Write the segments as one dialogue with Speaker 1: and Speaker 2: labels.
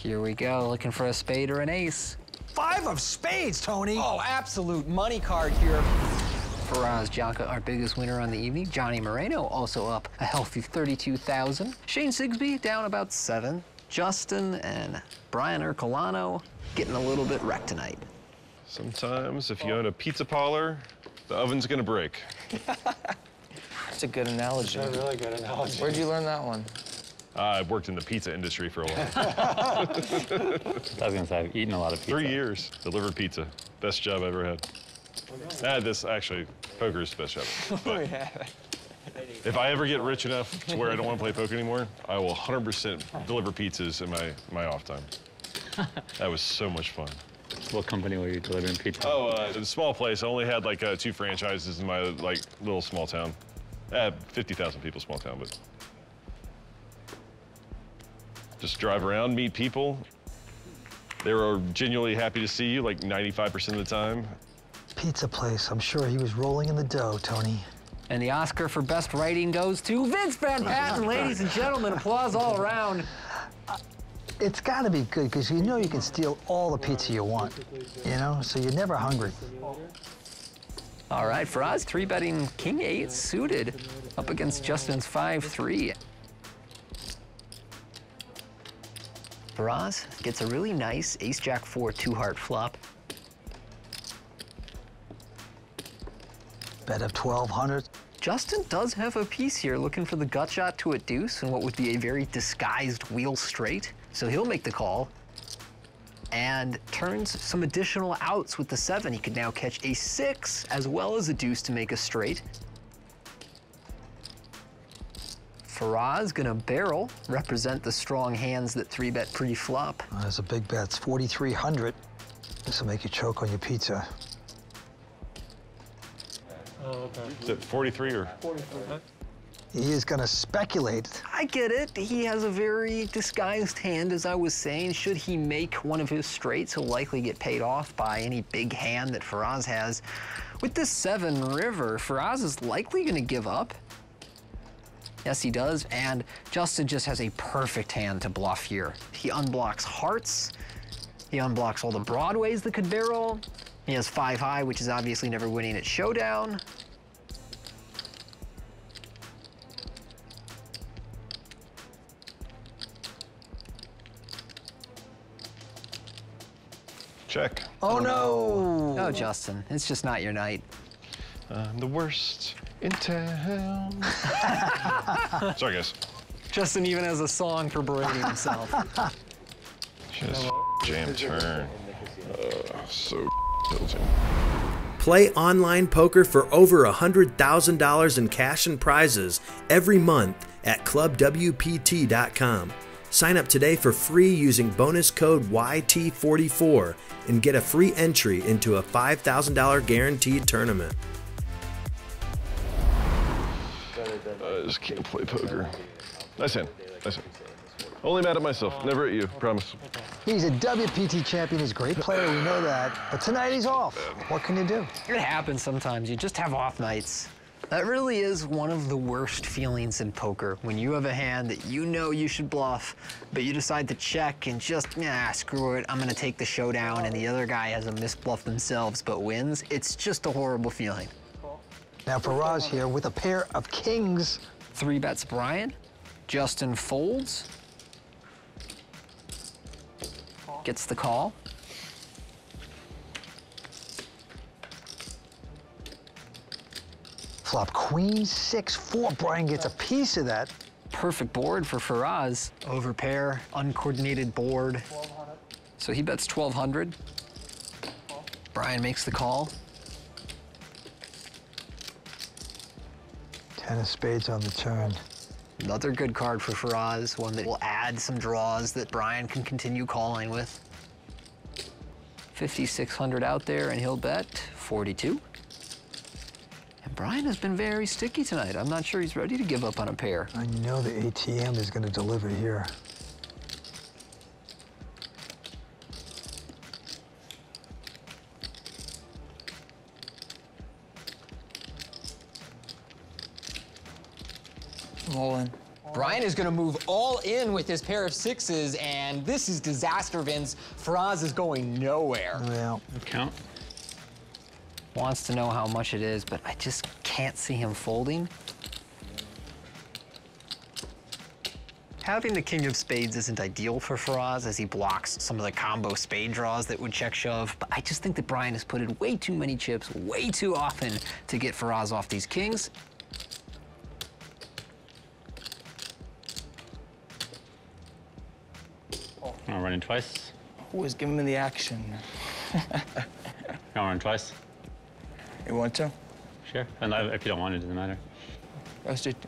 Speaker 1: Here we go, looking for a spade or an ace.
Speaker 2: 5 of spades, Tony.
Speaker 3: Oh, absolute money card here.
Speaker 1: Faraz Janka, our biggest winner on the evening. Johnny Moreno also up a healthy 32,000. Shane Sigsby down about 7. Justin and Brian Ercolano getting a little bit wrecked tonight.
Speaker 4: Sometimes if you own a pizza parlor, the oven's gonna break.
Speaker 3: That's a good analogy.
Speaker 5: That's a really good analogy.
Speaker 3: Where'd you learn that one?
Speaker 4: I've worked in the pizza industry for a while.
Speaker 6: I was gonna say, I've eaten a lot of pizza.
Speaker 4: 3 years, delivered pizza. Best job I ever had. I had this, actually, poker's the best job.
Speaker 3: Oh, yeah.
Speaker 4: If I ever get rich enough to where I don't want to play poker anymore, I will 100% deliver pizzas in my off time. That was so much fun.
Speaker 6: What company were you delivering pizza?
Speaker 4: Oh, a small place. I only had like 2 franchises in my like little small town. 50,000 people, small town, but just drive around, meet people. They were genuinely happy to see you, like 95% of the time.
Speaker 2: Pizza place. I'm sure he was rolling in the dough, Tony.
Speaker 1: And the Oscar for Best Writing goes to Vince Van Patten. Ladies and gentlemen, applause all around.
Speaker 2: It's got to be good because you know you can steal all the pizza you want, you know, so you're never hungry.
Speaker 1: All right, Faraz 3-betting King 8 suited up against Justin's 5-3. Faraz gets a really nice Ace-Jack 4 2-heart flop.
Speaker 2: Bet up 1,200.
Speaker 1: Justin does have a piece here, looking for the gut shot to a deuce and what would be a very disguised wheel straight. So he'll make the call and turns some additional outs with the 7. He could now catch a 6 as well as a deuce to make a straight. Faraz gonna barrel, represent the strong hands that 3-bet pre-flop.
Speaker 2: There's a big bet. It's 4,300. This will make you choke on your pizza.
Speaker 5: Oh, okay.
Speaker 4: Is it 43 or?
Speaker 5: 43.
Speaker 2: He is going to speculate.
Speaker 1: I get it. He has a very disguised hand, as I was saying. Should he make one of his straights, he'll likely get paid off by any big hand that Faraz has. With this 7 river, Faraz is likely going to give up. Yes, he does. And Justin just has a perfect hand to bluff here. He unblocks hearts. He unblocks all the broadways that could barrel. He has 5 high, which is obviously never winning at showdown.
Speaker 4: Check.
Speaker 2: Oh, no.
Speaker 1: No, Justin, it's just not your night.
Speaker 4: I'm the worst in town. Sorry, guys.
Speaker 1: Justin even has a song for berating himself.
Speaker 4: Just jam turn. So diligent.
Speaker 7: Play online poker for over $100,000 in cash and prizes every month at ClubWPT.com. Sign up today for free using bonus code YT44 and get a free entry into a $5,000 guaranteed tournament.
Speaker 4: I just can't play poker. Nice hand. Nice hand. Only mad at myself. Never at you. Promise.
Speaker 2: He's a WPT champion. He's a great player. We know that. But tonight he's off. What can you do?
Speaker 1: It happens sometimes. You just have off nights. That really is one of the worst feelings in poker, when you have a hand that you know you should bluff, but you decide to check and just, nah, screw it, I'm gonna take the showdown, and the other guy has a misbluff themselves but wins. It's just a horrible feeling.
Speaker 2: Now Faraz here with a pair of kings.
Speaker 1: 3-bets Brian. Justin folds. Gets the call.
Speaker 2: Flop queen, 6-4. Brian gets a piece of that.
Speaker 1: Perfect board for Faraz. Overpair, uncoordinated board. So he bets 1,200. Brian makes the call.
Speaker 2: 10 of spades on the turn.
Speaker 1: Another good card for Faraz, one that will add some draws that Brian can continue calling with. 5,600 out there, and he'll bet 42. And Brian has been very sticky tonight. I'm not sure he's ready to give up on a pair.
Speaker 2: And you know the ATM is going to deliver here.
Speaker 3: All in. Brian is gonna move all in with his pair of sixes, and this is disaster, Vince. Faraz is going nowhere.
Speaker 2: Well,
Speaker 6: Count.
Speaker 1: Wants to know how much it is, but I just can't see him folding. Having the king of spades isn't ideal for Faraz as he blocks some of the combo spade draws that would check shove, but I just think that Brian has put in way too many chips way too often to get Faraz off these kings.
Speaker 6: I'm running twice.
Speaker 3: Who is giving me the action?
Speaker 6: I'm running twice.
Speaker 3: You want to?
Speaker 6: Sure. And if you don't want it, doesn't matter.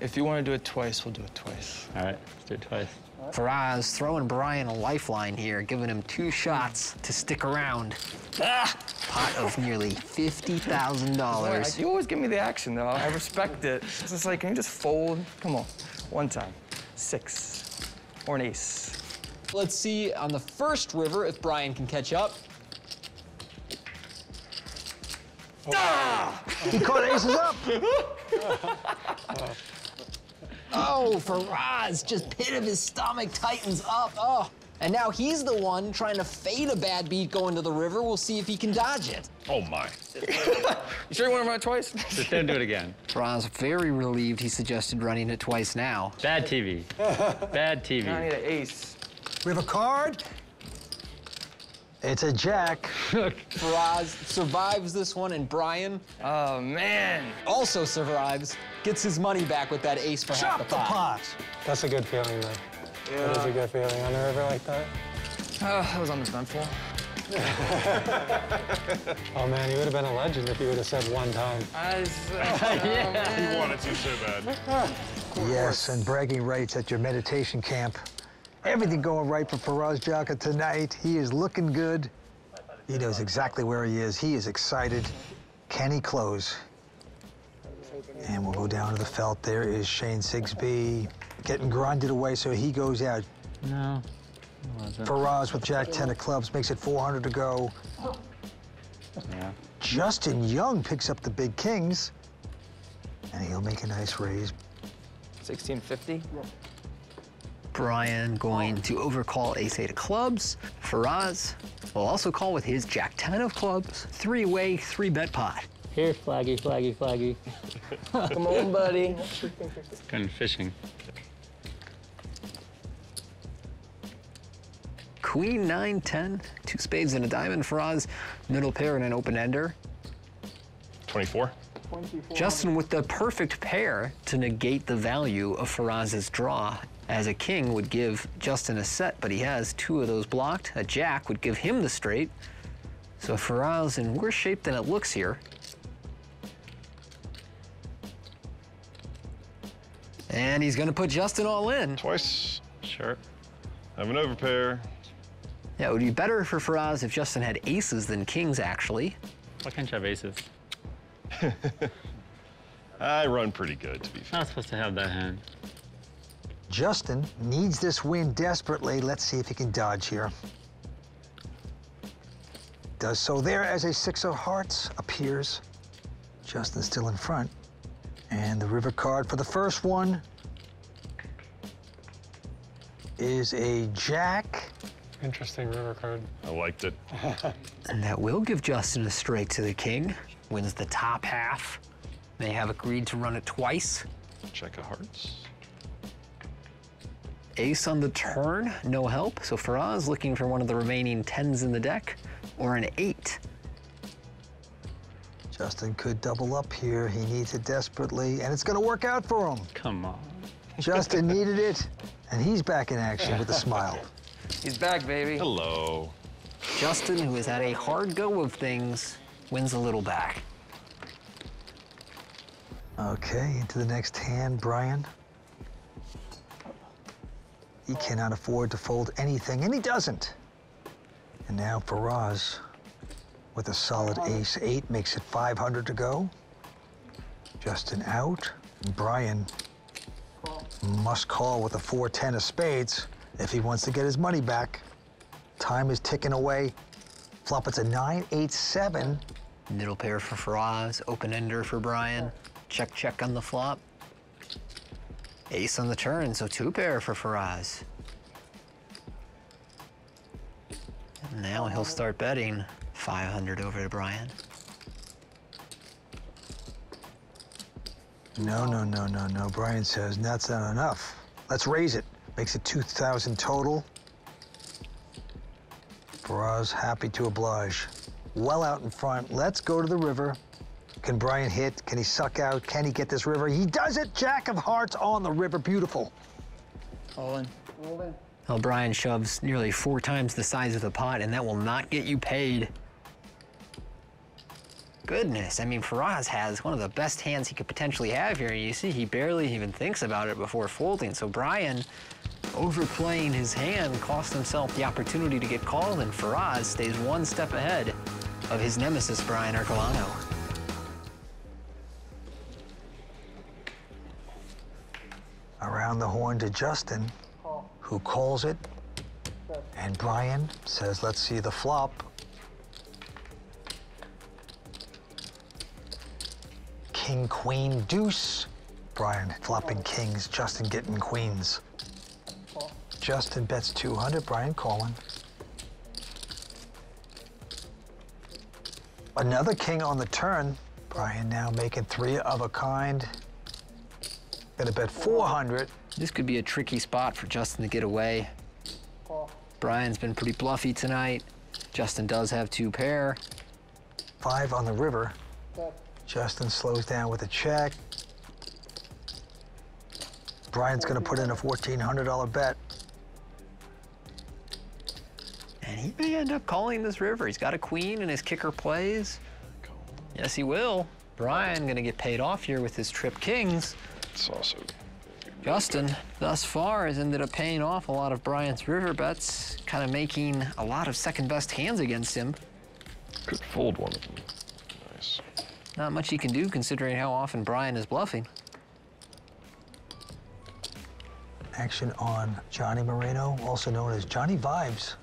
Speaker 3: If you want to do it twice, we'll do it twice.
Speaker 6: All right, let's do it twice.
Speaker 1: Faraz throwing Brian a lifeline here, giving him 2 shots to stick around. Pot of nearly $50,000.
Speaker 3: You always give me the action, though. I respect it. It's just like, can you just fold? Come on, one time. 6 or an ace. Let's see on the first river if Brian can catch up.
Speaker 2: he caught aces up.
Speaker 1: Oh, Faraz, just pit of his stomach tightens up. Oh, and now he's the one trying to fade a bad beat going to the river. We'll see if he can dodge it.
Speaker 4: Oh my.
Speaker 3: You sure you want to run it twice?
Speaker 6: Just don't do it again.
Speaker 1: Faraz very relieved he suggested running it twice now.
Speaker 6: Bad TV. Bad TV.
Speaker 3: I need an ace.
Speaker 2: We have a card. It's a jack.
Speaker 3: Faraz survives this one, and Brian, oh man, also survives. Gets his money back with that ace for half
Speaker 2: Chop
Speaker 3: the
Speaker 2: the
Speaker 3: pot.
Speaker 2: pot.
Speaker 5: That's a good feeling, though. Yeah. That is a good feeling on a river like that.
Speaker 3: That was uneventful.
Speaker 5: Oh, man, you would have been a legend if you would have said one time.
Speaker 4: He wanted to so bad.
Speaker 2: Yes, and bragging rights at your meditation camp. Everything going right for Faraz Jaka tonight. He is looking good. He knows exactly where he is. He is excited. Can he close? And we'll go down to the felt. There is Shane Sigsbee getting grinded away, so he goes out.
Speaker 6: No.
Speaker 2: Faraz with Jack 10 of clubs makes it 400 to go.
Speaker 6: Yeah.
Speaker 2: Justin Young picks up the big kings, and he'll make a nice raise.
Speaker 3: 1650.
Speaker 1: Brian going to overcall ace-8 of clubs. Faraz will also call with his Jack 10 of clubs. 3-way, 3-bet pot.
Speaker 6: Here, flaggy, flaggy, flaggy.
Speaker 3: Come on, buddy.
Speaker 6: Going fishing.
Speaker 1: Queen 9-10, 2 spades and a diamond. Faraz, middle pair and an open ender.
Speaker 4: 24.
Speaker 1: Justin with the perfect pair to negate the value of Faraz's draw, as a king would give Justin a set, but he has 2 of those blocked. A jack would give him the straight. So Faraz in worse shape than it looks here. And he's gonna put Justin all in.
Speaker 4: Twice.
Speaker 6: Sure.
Speaker 4: Have an overpair.
Speaker 1: Yeah, it would be better for Faraz if Justin had aces than kings, actually.
Speaker 6: Why can't you have aces?
Speaker 4: I run pretty good, to be fair.
Speaker 6: Not supposed to have that hand.
Speaker 2: Justin needs this win desperately. Let's see if he can dodge here. Does so there as a 6 of hearts appears. Justin's still in front. And the river card for the first one is a jack.
Speaker 5: Interesting river card.
Speaker 4: I liked it.
Speaker 1: And that will give Justin a straight to the king. Wins the top half. They have agreed to run it twice.
Speaker 4: Check of hearts.
Speaker 1: Ace on the turn, no help. So Faraz looking for one of the remaining 10s in the deck, or an 8.
Speaker 2: Justin could double up here. He needs it desperately, and it's gonna work out for him.
Speaker 6: Come on.
Speaker 2: Justin needed it, and he's back in action with a smile.
Speaker 3: He's back, baby.
Speaker 4: Hello.
Speaker 1: Justin, who has had a hard go of things, wins a little back.
Speaker 2: Okay, into the next hand, Brian. He cannot afford to fold anything, and he doesn't. And now Faraz, with a solid ace-8, makes it 500 to go. Justin out. Brian must call with a 4-10 of spades if he wants to get his money back. Time is ticking away. Flop, it's a 9-8-7.
Speaker 1: Middle pair for Faraz, open ender for Brian. Check, check on the flop. Ace on the turn, so 2-pair for Faraz. And now he'll start betting 500 over to Brian.
Speaker 2: No, no, no, no, no. Brian says that's not enough. Let's raise it. Makes it 2,000 total. Faraz happy to oblige. Well out in front. Let's go to the river. Can Brian hit? Can he suck out? Can he get this river? He does it! Jack of hearts on the river. Beautiful.
Speaker 3: All in.
Speaker 1: Well, Brian shoves nearly 4 times the size of the pot, and that will not get you paid. Goodness, I mean, Faraz has one of the best hands he could potentially have here. You see, he barely even thinks about it before folding. So Brian, overplaying his hand, cost himself the opportunity to get called, and Faraz stays 1 step ahead of his nemesis, Brian Ercolano.
Speaker 2: Around the horn to Justin, who calls it. And Brian says, let's see the flop. King, queen, deuce. Brian flopping kings, Justin getting queens. Justin bets 200, Brian calling. Another king on the turn. Brian now making 3 of a kind. Gonna bet 400.
Speaker 1: This could be a tricky spot for Justin to get away. Brian's been pretty bluffy tonight. Justin does have 2-pair.
Speaker 2: 5 on the river. Justin slows down with a check. Brian's gonna put in a $1,400 bet.
Speaker 1: And he may end up calling this river. He's got a queen and his kicker plays. Yes, he will. Brian gonna get paid off here with his trip kings.
Speaker 4: It's also
Speaker 1: Justin, thus far, has ended up paying off a lot of Brian's river bets, kind of making a lot of second-best hands against him.
Speaker 4: could fold one of them. Nice.
Speaker 1: Not much he can do considering how often Brian is bluffing.
Speaker 2: Action on Johnny Moreno, also known as Johnny Vibes.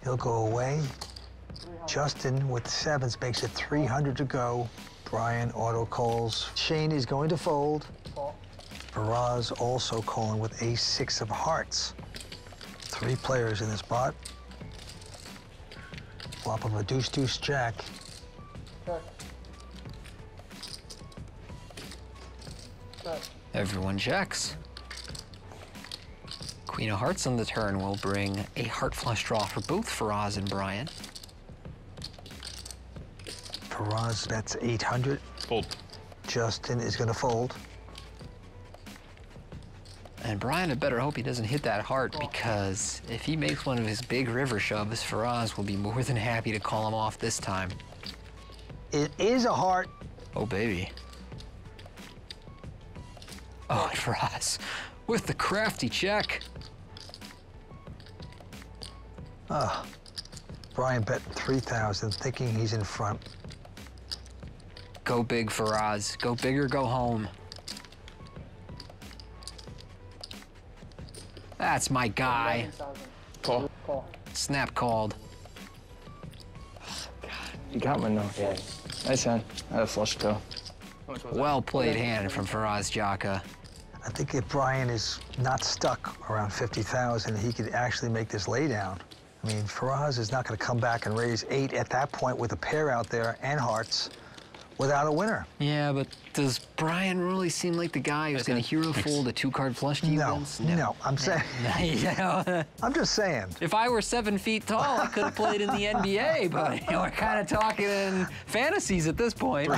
Speaker 2: He'll go away. Justin with 7s makes it 300 to go. Brian auto calls. Shane is going to fold. Faraz also calling with ace-6 of hearts. 3 players in this spot. Flop of a deuce-deuce jack.
Speaker 1: Everyone checks. Queen of hearts on the turn will bring a heart flush draw for both Faraz and Brian.
Speaker 2: Faraz bets 800.
Speaker 4: Fold.
Speaker 2: Justin is going to fold.
Speaker 1: And Brian had better hope he doesn't hit that heart, because if he makes one of his big river shoves, Faraz will be more than happy to call him off this time.
Speaker 2: It is a heart.
Speaker 1: Oh, baby. Oh, and Faraz with the crafty check.
Speaker 2: Brian betting 3,000, thinking he's in front.
Speaker 1: Go big, Faraz. Go big or go home. That's my guy.
Speaker 3: Call.
Speaker 1: Snap called.
Speaker 3: You got my no. Yeah. Nice hand. I had a flush toe.
Speaker 1: Well played hand from Faraz Jaka.
Speaker 2: I think if Brian is not stuck around 50,000, he could actually make this laydown. I mean, Faraz is not going to come back and raise 8 at that point with a pair out there and hearts without a winner.
Speaker 1: Yeah, but does Brian really seem like the guy who's going to hero fold a 2-card flush to you?
Speaker 2: No, I'm saying. I'm just saying.
Speaker 1: If I were 7 feet tall, I could have played in the NBA, but we're kind of talking in fantasies at this point.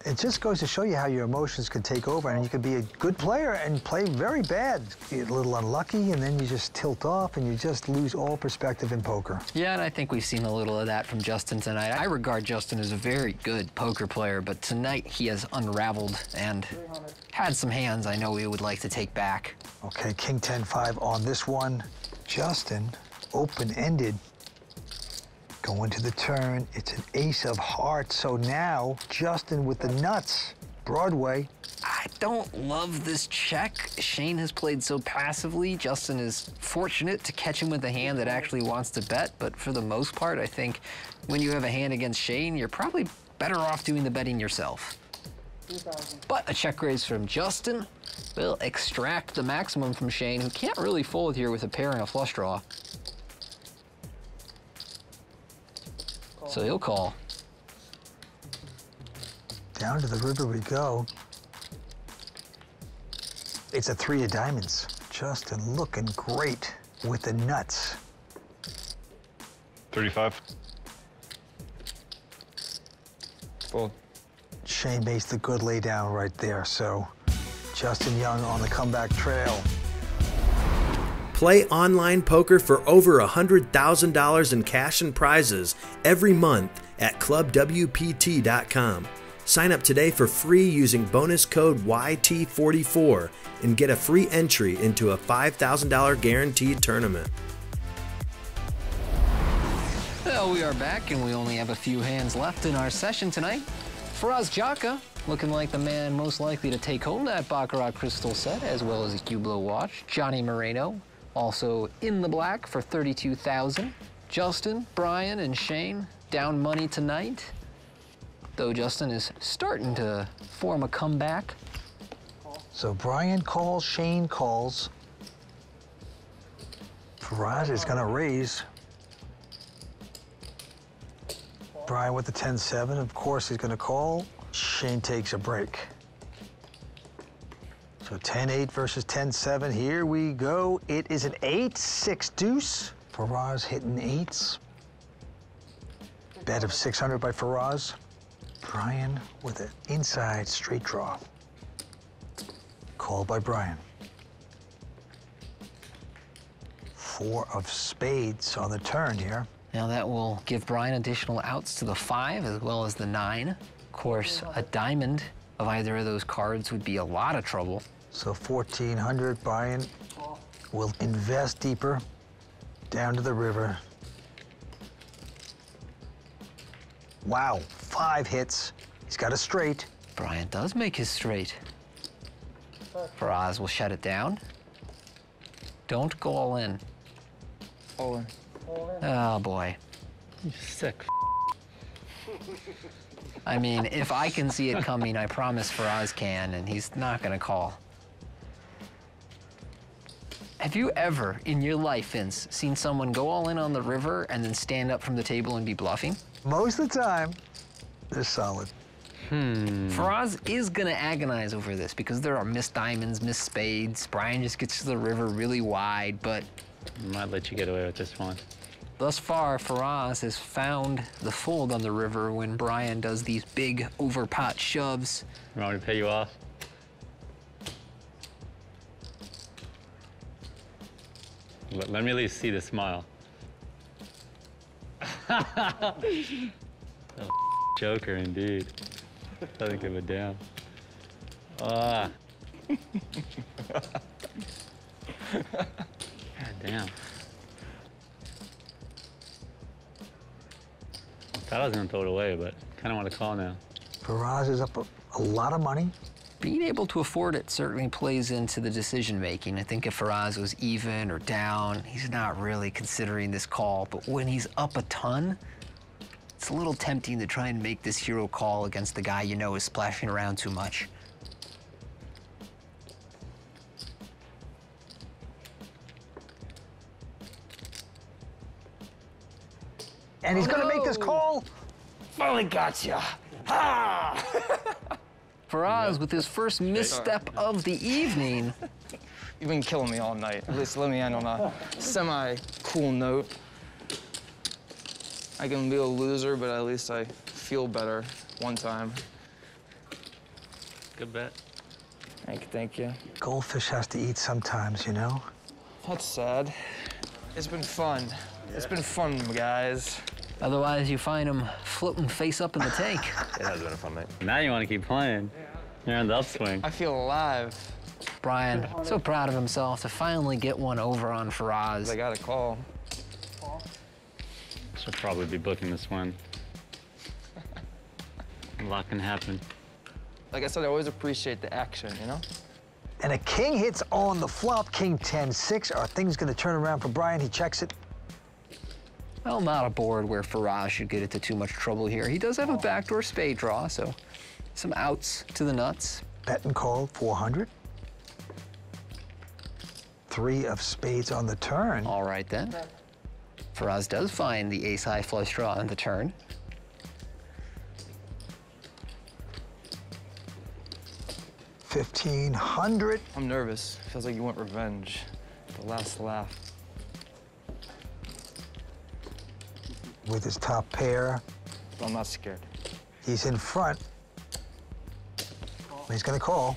Speaker 2: It just goes to show you how your emotions can take over, and you can be a good player and play very bad. Get a little unlucky, and then you just tilt off, and you just lose all perspective in poker.
Speaker 1: Yeah, and I think we've seen a little of that from Justin tonight. I regard Justin as a very good poker player, but tonight he has unraveled and had some hands I know he would like to take back.
Speaker 2: Okay, King 10-5 on this one. Justin, open-ended. Going to the turn, it's an ace of hearts, so now Justin with the nuts. Broadway.
Speaker 1: I don't love this check. Shane has played so passively. Justin is fortunate to catch him with a hand that actually wants to bet, but for the most part, I think when you have a hand against Shane, you're probably better off doing the betting yourself. But a check raise from Justin will extract the maximum from Shane, who can't really fold here with a pair and a flush draw. So he'll call.
Speaker 2: Down to the river we go. It's a 3 of diamonds. Justin looking great with the nuts.
Speaker 4: 35.
Speaker 3: Fold.
Speaker 2: Shane makes the good lay down right there, so Justin Young on the comeback trail.
Speaker 7: Play online poker for over $100,000 in cash and prizes every month at ClubWPT.com. Sign up today for free using bonus code YT44 and get a free entry into a $5,000 guaranteed tournament.
Speaker 1: Well, we are back, and we only have a few hands left in our session tonight. Faraz Jaka, looking like the man most likely to take home that Baccarat crystal set, as well as a Hublot watch. Johnny Moreno, also in the black for $32,000. Justin, Brian, and Shane down money tonight, though Justin is starting to form a comeback.
Speaker 2: So Brian calls, Shane calls. Faraz is gonna raise. Brian with the 10-7, of course he's gonna call. Shane takes a break. So 10-8 versus 10-7, here we go. It is an 8-6 deuce. Faraz hitting 8s. Bet of 600 by Faraz. Brian with an inside straight draw. Called by Brian. 4 of spades on the turn here.
Speaker 1: Now that will give Brian additional outs to the 5 as well as the 9. Of course, a diamond of either of those cards would be a lot of trouble.
Speaker 2: So 1,400, Brian will invest deeper down to the river. Wow, 5 hits. He's got a straight.
Speaker 1: Brian does make his straight. Faraz will shut it down. Don't go all in.
Speaker 3: All in.
Speaker 1: Oh, boy.
Speaker 6: You're sick.
Speaker 1: I mean, if I can see it coming, I promise Faraz can, and he's not going to call. Have you ever, in your life, Vince, seen someone go all in on the river and then stand up from the table and be bluffing?
Speaker 2: Most of the time, they're solid.
Speaker 1: Faraz is going to agonize over this because there are missed diamonds, missed spades. Brian just gets to the river really wide, but
Speaker 6: Might let you get away with this one.
Speaker 1: thus far, Faraz has found the fold on the river when Brian does these big overpot shoves.
Speaker 6: You want me to pay you off? Let me at least see the smile. Oh, joker indeed. Doesn't give a damn. Ah. God damn. I thought I was gonna throw it away, but kind of want to call now.
Speaker 2: Faraz is up a lot of money.
Speaker 1: Being able to afford it certainly plays into the decision-making. I think if Faraz was even or down, he's not really considering this call. But when he's up a ton, it's a little tempting to try and make this hero call against the guy you know is splashing around too much.
Speaker 2: And he's gonna make this
Speaker 1: no.
Speaker 2: call.
Speaker 3: Finally got ya. Ha!
Speaker 1: Faraz, with his first misstep of the evening,
Speaker 3: You've been killing me all night. At least let me end on a semi-cool note. I can be a loser, but at least I feel better one time.
Speaker 6: Good bet.
Speaker 3: Thank you.
Speaker 2: Goldfish has to eat sometimes, you know?
Speaker 3: That's sad. It's been fun. It's been fun, guys.
Speaker 1: otherwise you find him floating face up in the tank.
Speaker 4: It has been a fun night.
Speaker 6: Now you want to keep playing. You're on the upswing.
Speaker 3: I feel alive.
Speaker 1: Brian, so proud of himself to finally get one over on Faraz.
Speaker 3: I got a call.
Speaker 6: Should probably be booking this one. A lot can happen.
Speaker 3: Like I said, I always appreciate the action, you know?
Speaker 2: And a king hits on the flop, king 10-6. Are things gonna turn around for Brian? He checks it.
Speaker 1: Well, not a board where Faraz should get into too much trouble here. He does have a backdoor spade draw, so Some outs to the nuts.
Speaker 2: Bet and call 400. 3 of spades on the turn.
Speaker 1: All right then. Faraz does find the ace-high flush draw on the turn.
Speaker 2: $1,500.
Speaker 3: I'm nervous. Feels like you want revenge. The last laugh.
Speaker 2: With his top pair,
Speaker 3: But I'm not scared.
Speaker 2: he's in front. He's gonna call.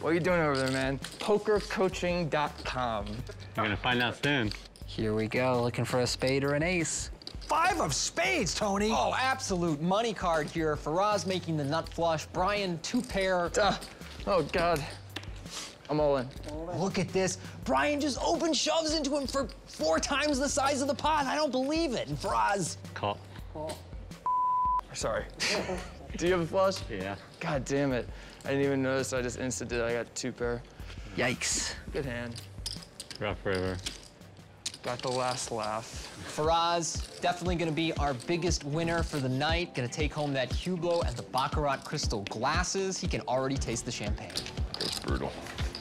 Speaker 3: What are you doing over there, man? Pokercoaching.com.
Speaker 6: You're gonna find out soon.
Speaker 1: Here we go, looking for a spade or an ace.
Speaker 2: 5 of spades, Tony.
Speaker 1: Oh, absolute money card here. Faraz making the nut flush. Brian, 2 pair.
Speaker 3: Oh, God. I'm all in.
Speaker 1: Look at this. Brian just open shoves into him for 4 times the size of the pot. I don't believe it. And Faraz.
Speaker 6: Call.
Speaker 3: Sorry. Do you have a flush?
Speaker 6: Yeah.
Speaker 3: God damn it. I didn't even notice. I just instant did. I got 2 pair.
Speaker 1: Yikes.
Speaker 3: Good hand.
Speaker 6: Rough river.
Speaker 3: Got the last laugh.
Speaker 1: Faraz, definitely gonna be our biggest winner for the night. Gonna take home that Hublot and the Baccarat crystal glasses. He can already taste the champagne.
Speaker 4: It's brutal.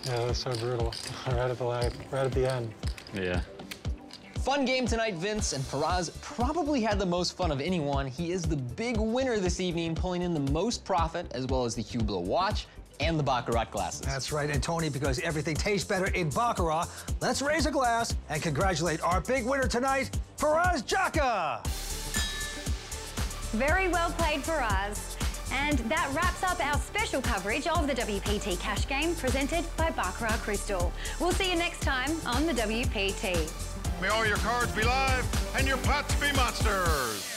Speaker 5: Yeah, that was so brutal. Right at the end.
Speaker 6: Yeah.
Speaker 1: Fun game tonight, Vince, and Faraz probably had the most fun of anyone. He is the big winner this evening, pulling in the most profit, as well as the Hublot watch and the Baccarat glasses.
Speaker 2: That's right, and Tony, because everything tastes better in Baccarat, let's raise a glass and congratulate our big winner tonight, Faraz Jaka.
Speaker 8: Very well played, Faraz. And that wraps up our special coverage of the WPT Cash Game presented by Baccarat Crystal. We'll see you next time on the WPT.
Speaker 9: May all your cards be live and your pots be monsters.